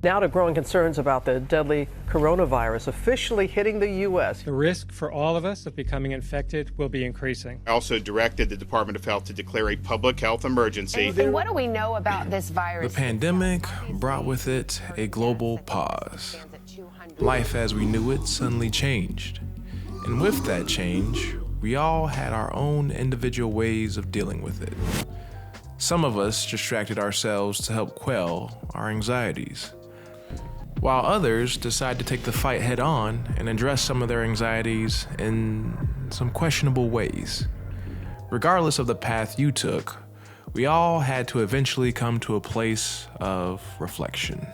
Now to growing concerns about the deadly coronavirus officially hitting the U.S. The risk for all of us of becoming infected will be increasing. I also directed the Department of Health to declare a public health emergency. And what do we know about this virus? The pandemic brought with it a global pause. Life as we knew it suddenly changed. And with that change, we all had our own individual ways of dealing with it. Some of us distracted ourselves to help quell our anxieties, while others decide to take the fight head on and address some of their anxieties in some questionable ways. Regardless of the path you took, we all had to eventually come to a place of reflection.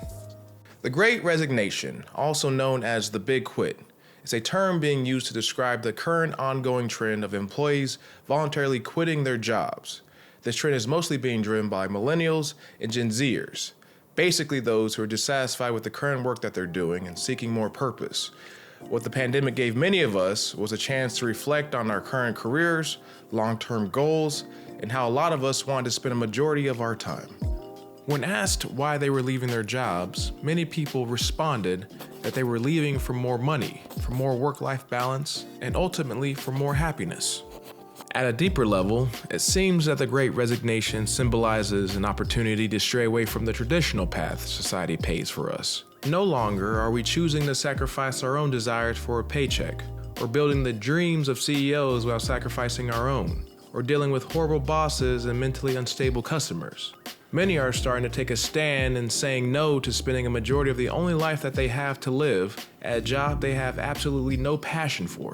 The Great Resignation, also known as the Big Quit, is a term being used to describe the current ongoing trend of employees voluntarily quitting their jobs. This trend is mostly being driven by millennials and Gen Zers, basically those who are dissatisfied with the current work that they're doing and seeking more purpose. What the pandemic gave many of us was a chance to reflect on our current careers, long-term goals, and how a lot of us wanted to spend a majority of our time. When asked why they were leaving their jobs, many people responded that they were leaving for more money, for more work-life balance, and ultimately for more happiness. At a deeper level, it seems that the Great Resignation symbolizes an opportunity to stray away from the traditional path society pays for us. No longer are we choosing to sacrifice our own desires for a paycheck, or building the dreams of CEOs while sacrificing our own, or dealing with horrible bosses and mentally unstable customers. Many are starting to take a stand and saying no to spending a majority of the only life that they have to live at a job they have absolutely no passion for.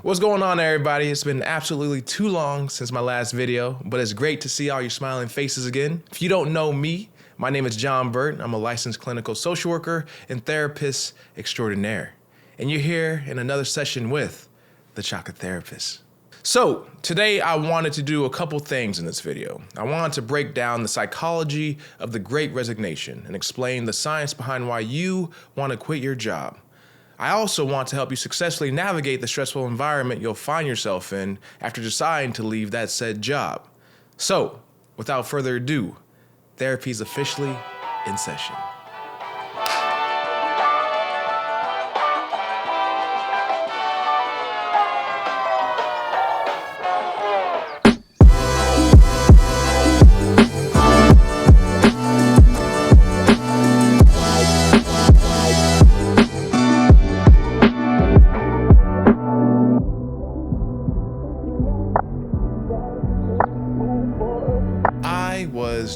What's going on, everybody? It's been absolutely too long since my last video, but it's great to see all your smiling faces again. If you don't know me, my name is John Burt. I'm a licensed clinical social worker and therapist extraordinaire. And you're here in another session with the Chocolate Therapist. So today I wanted to do a couple things in this video. I wanted to break down the psychology of the Great Resignation and explain the science behind why you want to quit your job. I also want to help you successfully navigate the stressful environment you'll find yourself in after deciding to leave that said job. So, without further ado, therapy is officially in session.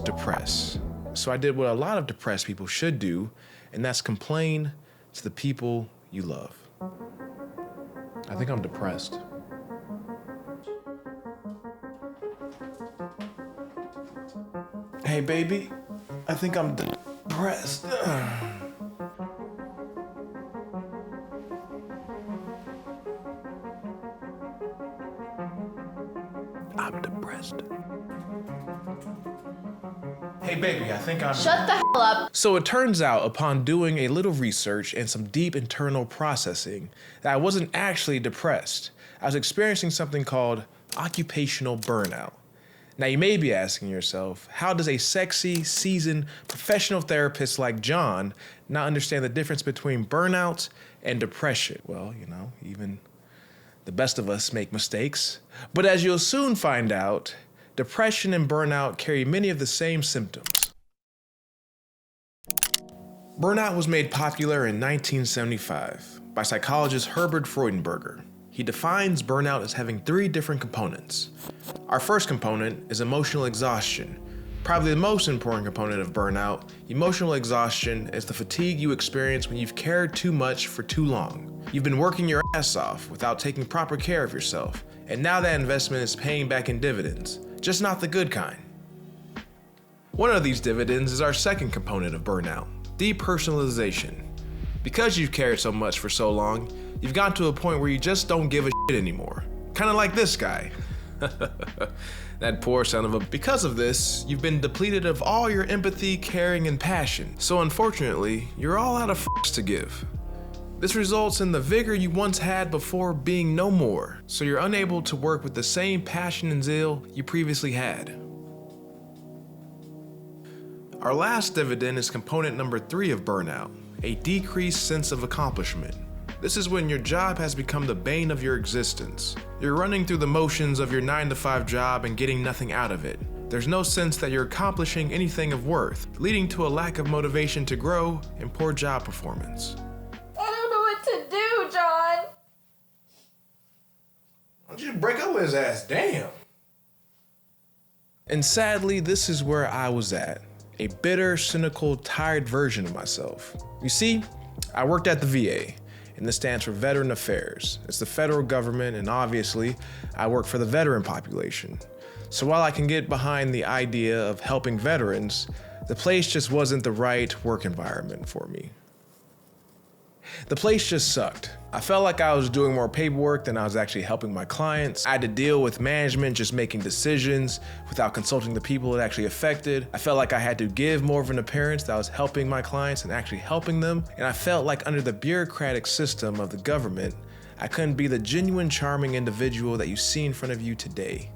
Depressed. So I did what a lot of depressed people should do, and that's complain to the people you love. I think I'm depressed. Hey baby, I think I'm depressed. I'm depressed. Hey baby, I think I'm... Shut the hell up. So it turns out, upon doing a little research and some deep internal processing, that I wasn't actually depressed. I was experiencing something called occupational burnout. Now you may be asking yourself, how does a sexy, seasoned, professional therapist like John not understand the difference between burnout and depression? Well, you know, even the best of us make mistakes. But as you'll soon find out, depression and burnout carry many of the same symptoms. Burnout was made popular in 1975 by psychologist Herbert Freudenberger. He defines burnout as having three different components. Our first component is emotional exhaustion. Probably the most important component of burnout, emotional exhaustion is the fatigue you experience when you've cared too much for too long. You've been working your ass off without taking proper care of yourself, and now that investment is paying back in dividends. Just not the good kind. One of these dividends is our second component of burnout, depersonalization. Because you've cared so much for so long, you've gotten to a point where you just don't give a shit anymore. Kind of like this guy. That poor son of a... Because of this, you've been depleted of all your empathy, caring, and passion. So unfortunately, you're all out of f***s to give. This results in the vigor you once had before being no more, so you're unable to work with the same passion and zeal you previously had. Our last dividend is component number 3 of burnout, a decreased sense of accomplishment. This is when your job has become the bane of your existence. You're running through the motions of your 9-to-5 job and getting nothing out of it. There's no sense that you're accomplishing anything of worth, leading to a lack of motivation to grow and poor job performance. I don't know what to do, John. Why don't you break up with his ass? Damn. And sadly, this is where I was at. A bitter, cynical, tired version of myself. You see, I worked at the VA, and this stands for Veteran Affairs. It's the federal government, and obviously, I work for the veteran population. So while I can get behind the idea of helping veterans, the place just wasn't the right work environment for me. The place just sucked. I felt like I was doing more paperwork than I was actually helping my clients. I had to deal with management just making decisions without consulting the people it actually affected. I felt like I had to give more of an appearance that I was helping my clients and actually helping them. And I felt like under the bureaucratic system of the government, I couldn't be the genuine, charming individual that you see in front of you today.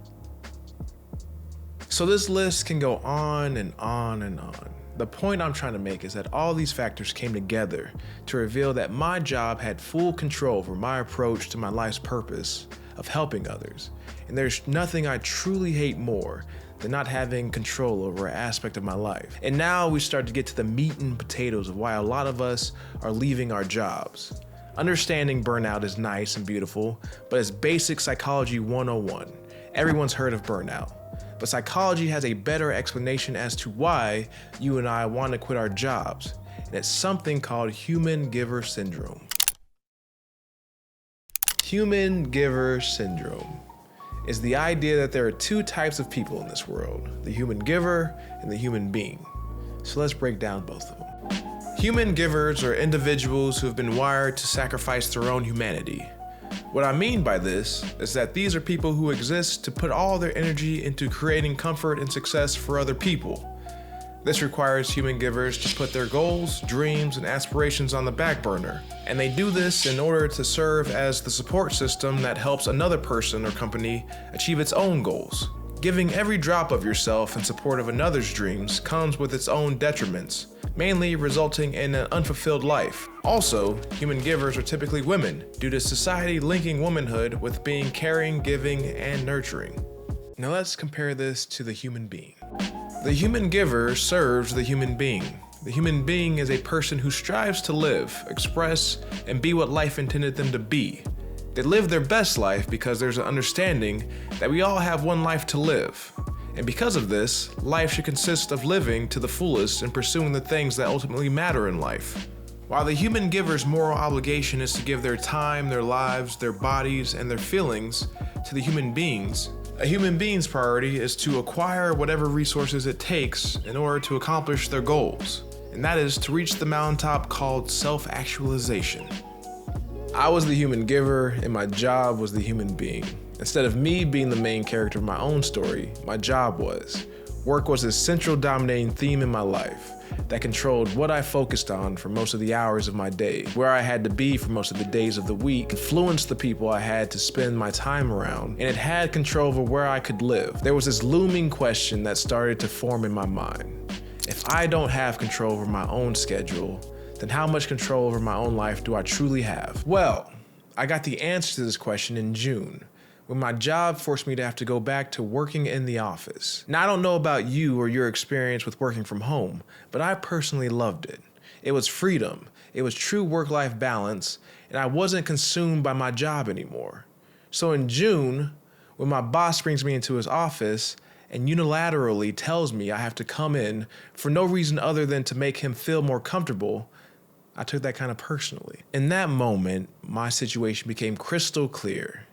So this list can go on and on and on. The point I'm trying to make is that all these factors came together to reveal that my job had full control over my approach to my life's purpose of helping others. And there's nothing I truly hate more than not having control over an aspect of my life. And now we start to get to the meat and potatoes of why a lot of us are leaving our jobs. Understanding burnout is nice and beautiful, but it's basic psychology 101. Everyone's heard of burnout. But psychology has a better explanation as to why you and I want to quit our jobs, and it's something called human giver syndrome. Human giver syndrome is the idea that there are 2 types of people in this world, the human giver and the human being. So let's break down both of them. Human givers are individuals who have been wired to sacrifice their own humanity. What I mean by this is that these are people who exist to put all their energy into creating comfort and success for other people. This requires human givers to put their goals, dreams, and aspirations on the back burner. And they do this in order to serve as the support system that helps another person or company achieve its own goals. Giving every drop of yourself in support of another's dreams comes with its own detriments, mainly resulting in an unfulfilled life. Also, human givers are typically women, due to society linking womanhood with being caring, giving, and nurturing. Now let's compare this to the human being. The human giver serves the human being. The human being is a person who strives to live, express, and be what life intended them to be. They live their best life because there's an understanding that we all have one life to live. And because of this, life should consist of living to the fullest and pursuing the things that ultimately matter in life. While the human giver's moral obligation is to give their time, their lives, their bodies, and their feelings to the human beings, a human being's priority is to acquire whatever resources it takes in order to accomplish their goals. And that is to reach the mountaintop called self-actualization. I was the human giver and my job was the human being. Instead of me being the main character of my own story, my job was. Work was a central dominating theme in my life that controlled what I focused on for most of the hours of my day, where I had to be for most of the days of the week, influenced the people I had to spend my time around, and it had control over where I could live. There was this looming question that started to form in my mind. If I don't have control over my own schedule, then how much control over my own life do I truly have? Well, I got the answer to this question in June, when my job forced me to have to go back to working in the office. Now, I don't know about you or your experience with working from home, but I personally loved it. It was freedom, it was true work-life balance, and I wasn't consumed by my job anymore. So in June, when my boss brings me into his office and unilaterally tells me I have to come in for no reason other than to make him feel more comfortable, I took that kind of personally. In that moment, my situation became crystal clear.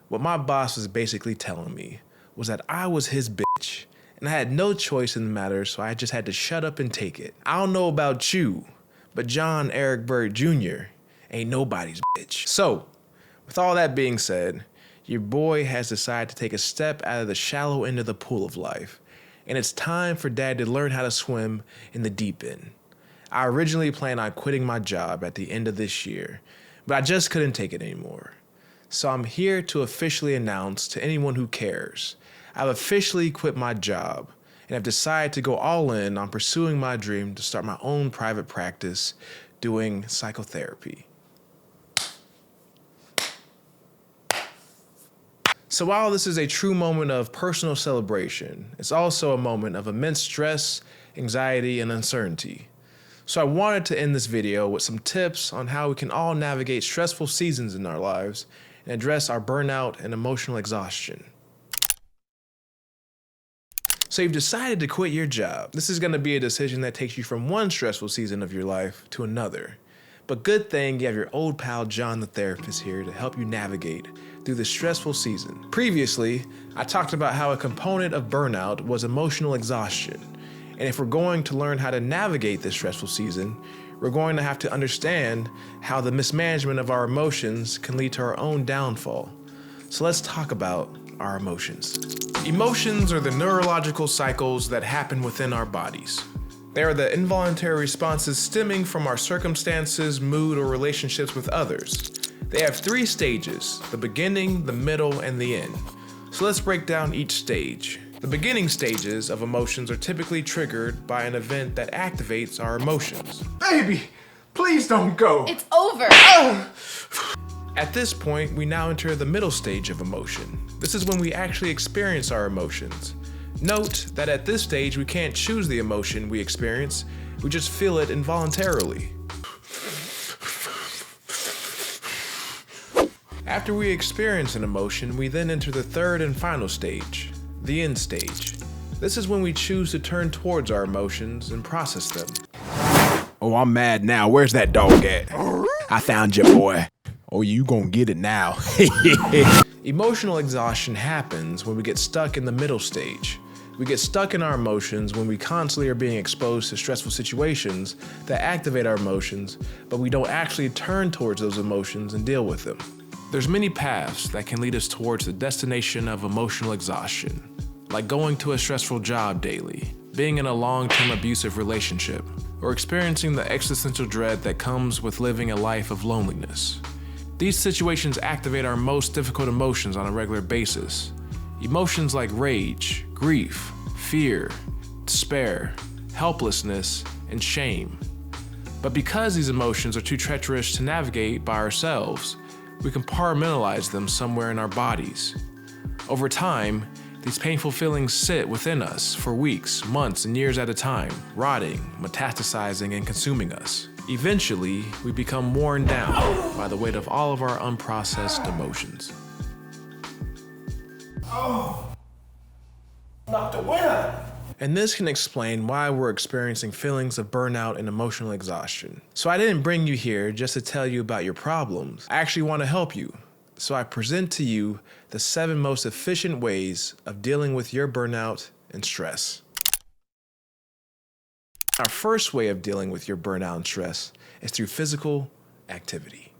What my boss was basically telling me was that I was his bitch, and I had no choice in the matter, so I just had to shut up and take it. I don't know about you, but John Eric Bird Jr. ain't nobody's bitch. So, with all that being said, your boy has decided to take a step out of the shallow end of the pool of life, and it's time for Dad to learn how to swim in the deep end. I originally planned on quitting my job at the end of this year, but I just couldn't take it anymore. So I'm here to officially announce to anyone who cares, I've officially quit my job, and have decided to go all in on pursuing my dream to start my own private practice doing psychotherapy. So while this is a true moment of personal celebration, it's also a moment of immense stress, anxiety, and uncertainty. So I wanted to end this video with some tips on how we can all navigate stressful seasons in our lives and address our burnout and emotional exhaustion. So you've decided to quit your job. This is going to be a decision that takes you from one stressful season of your life to another. But good thing you have your old pal John the therapist here to help you navigate through this stressful season. Previously, I talked about how a component of burnout was emotional exhaustion. And if we're going to learn how to navigate this stressful season, we're going to have to understand how the mismanagement of our emotions can lead to our own downfall. So let's talk about our emotions. Emotions are the neurological cycles that happen within our bodies. They are the involuntary responses stemming from our circumstances, mood, or relationships with others. They have 3 stages: the beginning, the middle, and the end. So let's break down each stage. The beginning stages of emotions are typically triggered by an event that activates our emotions. Baby, please don't go. It's over. At this point, we now enter the middle stage of emotion. This is when we actually experience our emotions. Note that at this stage, we can't choose the emotion we experience, we just feel it involuntarily. After we experience an emotion, we then enter the third and final stage, the end stage. This is when we choose to turn towards our emotions and process them. Oh, I'm mad now. Where's that dog at? I found you, boy. Oh, you gonna get it now. Emotional exhaustion happens when we get stuck in the middle stage. We get stuck in our emotions when we constantly are being exposed to stressful situations that activate our emotions, but we don't actually turn towards those emotions and deal with them. There's many paths that can lead us towards the destination of emotional exhaustion, like going to a stressful job daily, being in a long-term abusive relationship, or experiencing the existential dread that comes with living a life of loneliness. These situations activate our most difficult emotions on a regular basis. Emotions like rage, grief, fear, despair, helplessness, and shame. But because these emotions are too treacherous to navigate by ourselves, we compartmentalize them somewhere in our bodies. Over time, these painful feelings sit within us for weeks, months, and years at a time, rotting, metastasizing, and consuming us. Eventually, we become worn down by the weight of all of our unprocessed emotions. Not the winner. And this can explain why we're experiencing feelings of burnout and emotional exhaustion. So I didn't bring you here just to tell you about your problems. I actually want to help you. So I present to you the 7 most efficient ways of dealing with your burnout and stress. Our first way of dealing with your burnout and stress is through physical activity.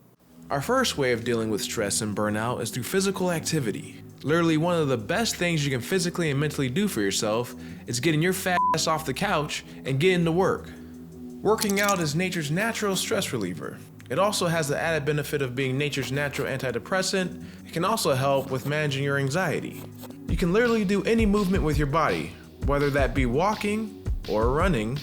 Our first way of dealing with stress and burnout is through physical activity. Literally one of the best things you can physically and mentally do for yourself is getting your fat ass off the couch and getting to work. Working out is nature's natural stress reliever. It also has the added benefit of being nature's natural antidepressant. It can also help with managing your anxiety. You can literally do any movement with your body, whether that be walking or running,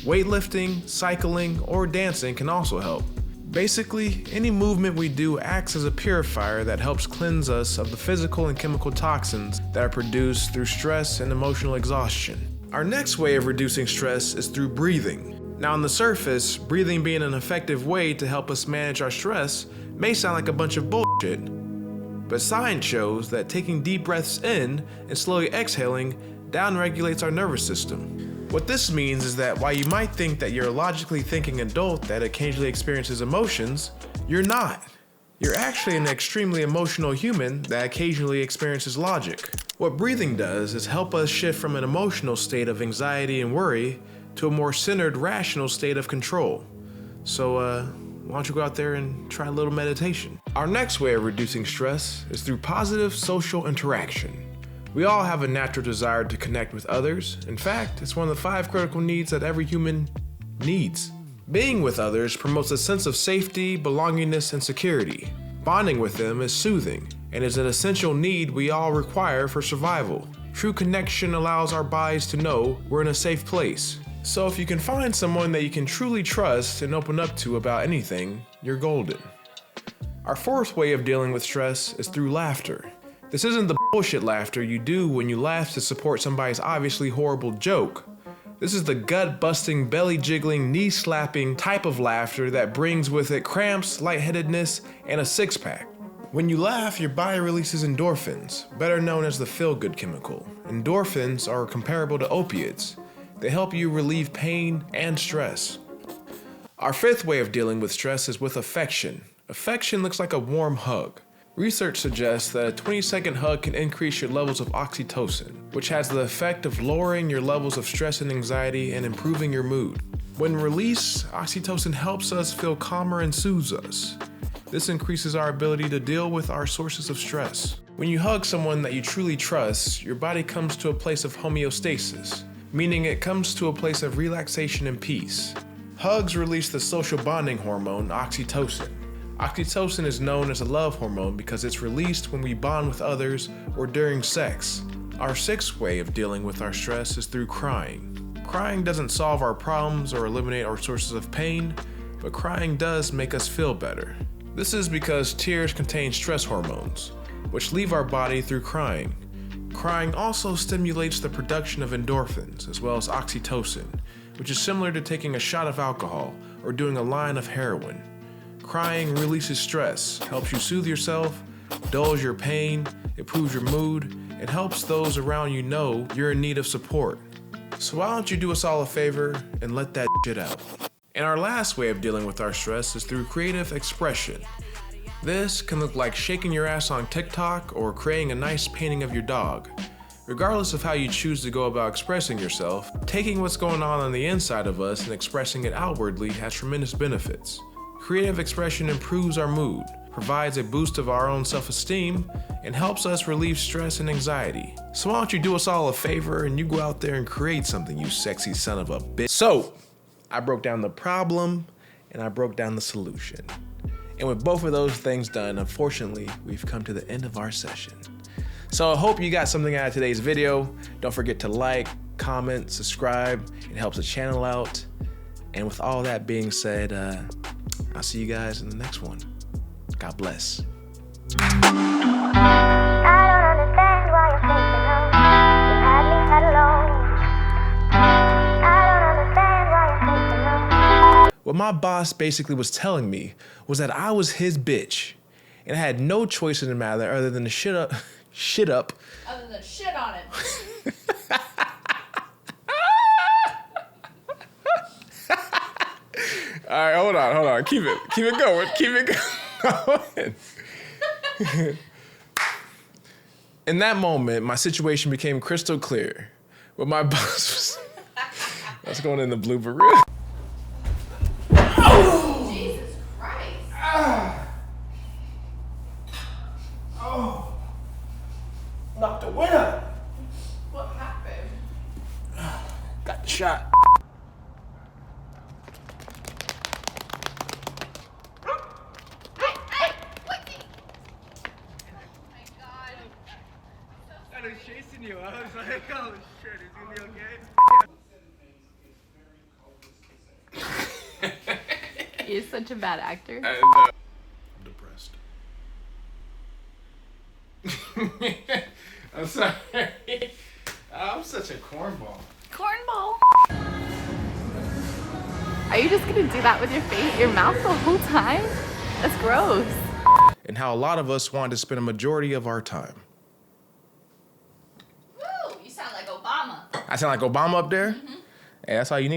weightlifting, cycling, or dancing can also help. Basically, any movement we do acts as a purifier that helps cleanse us of the physical and chemical toxins that are produced through stress and emotional exhaustion. Our next way of reducing stress is through breathing. Now on the surface, breathing being an effective way to help us manage our stress may sound like a bunch of bullshit, but science shows that taking deep breaths in and slowly exhaling downregulates our nervous system. What this means is that while you might think that you're a logically thinking adult that occasionally experiences emotions, you're not. You're actually an extremely emotional human that occasionally experiences logic. What breathing does is help us shift from an emotional state of anxiety and worry to a more centered, rational state of control. So, why don't you go out there and try a little meditation? Our next way of reducing stress is through positive social interaction. We all have a natural desire to connect with others. In fact, it's one of the 5 critical needs that every human needs. Being with others promotes a sense of safety, belongingness, and security. Bonding with them is soothing, and is an essential need we all require for survival. True connection allows our bodies to know we're in a safe place. So if you can find someone that you can truly trust and open up to about anything, you're golden. Our fourth way of dealing with stress is through laughter. This isn't the bullshit laughter you do when you laugh to support somebody's obviously horrible joke. This is the gut-busting, belly-jiggling, knee-slapping type of laughter that brings with it cramps, lightheadedness, and a six-pack. When you laugh, your body releases endorphins, better known as the feel-good chemical. Endorphins are comparable to opiates. They help you relieve pain and stress. Our fifth way of dealing with stress is with affection. Affection looks like a warm hug. Research suggests that a 20-second hug can increase your levels of oxytocin, which has the effect of lowering your levels of stress and anxiety and improving your mood. When released, oxytocin helps us feel calmer and soothes us. This increases our ability to deal with our sources of stress. When you hug someone that you truly trust, your body comes to a place of homeostasis, meaning it comes to a place of relaxation and peace. Hugs release the social bonding hormone, oxytocin. Oxytocin is known as a love hormone because it's released when we bond with others or during sex. Our sixth way of dealing with our stress is through crying. Crying doesn't solve our problems or eliminate our sources of pain, but crying does make us feel better. This is because tears contain stress hormones, which leave our body through crying. Crying also stimulates the production of endorphins, as well as oxytocin, which is similar to taking a shot of alcohol or doing a line of heroin. Crying releases stress, helps you soothe yourself, dulls your pain, improves your mood, and helps those around you know you're in need of support. So why don't you do us all a favor and let that shit out? And our last way of dealing with our stress is through creative expression. This can look like shaking your ass on TikTok or creating a nice painting of your dog. Regardless of how you choose to go about expressing yourself, taking what's going on the inside of us and expressing it outwardly has tremendous benefits. Creative expression improves our mood, provides a boost of our own self-esteem, and helps us relieve stress and anxiety. So why don't you do us all a favor and you go out there and create something, you sexy son of a bitch. So, I broke down the problem and I broke down the solution. And with both of those things done, unfortunately, we've come to the end of our session. So I hope you got something out of today's video. Don't forget to like, comment, subscribe. It helps the channel out. And with all that being said, I'll see you guys in the next one. God bless. I don't understand why you're thinking of you had me at alone. I don't understand why you're thinking of. What my boss basically was telling me was that I was his bitch, and I had no choice in the matter other than to shit up. Other than shit on it. All right, hold on. Keep it going. In that moment, my situation became crystal clear. What my boss was... That's going in the blooper reel. Jesus Christ. Knocked the winner. What happened? Got the shot. I was chasing you. I was like, oh shit, is he okay? You're such a bad actor. I'm depressed. I'm sorry. I'm such a cornball. Cornball. Are you just gonna do that with your mouth the whole time? That's gross. And how a lot of us want to spend a majority of our time. Woo! You sound like Obama. I sound like Obama up there? Mm-hmm. Hey, that's all you need.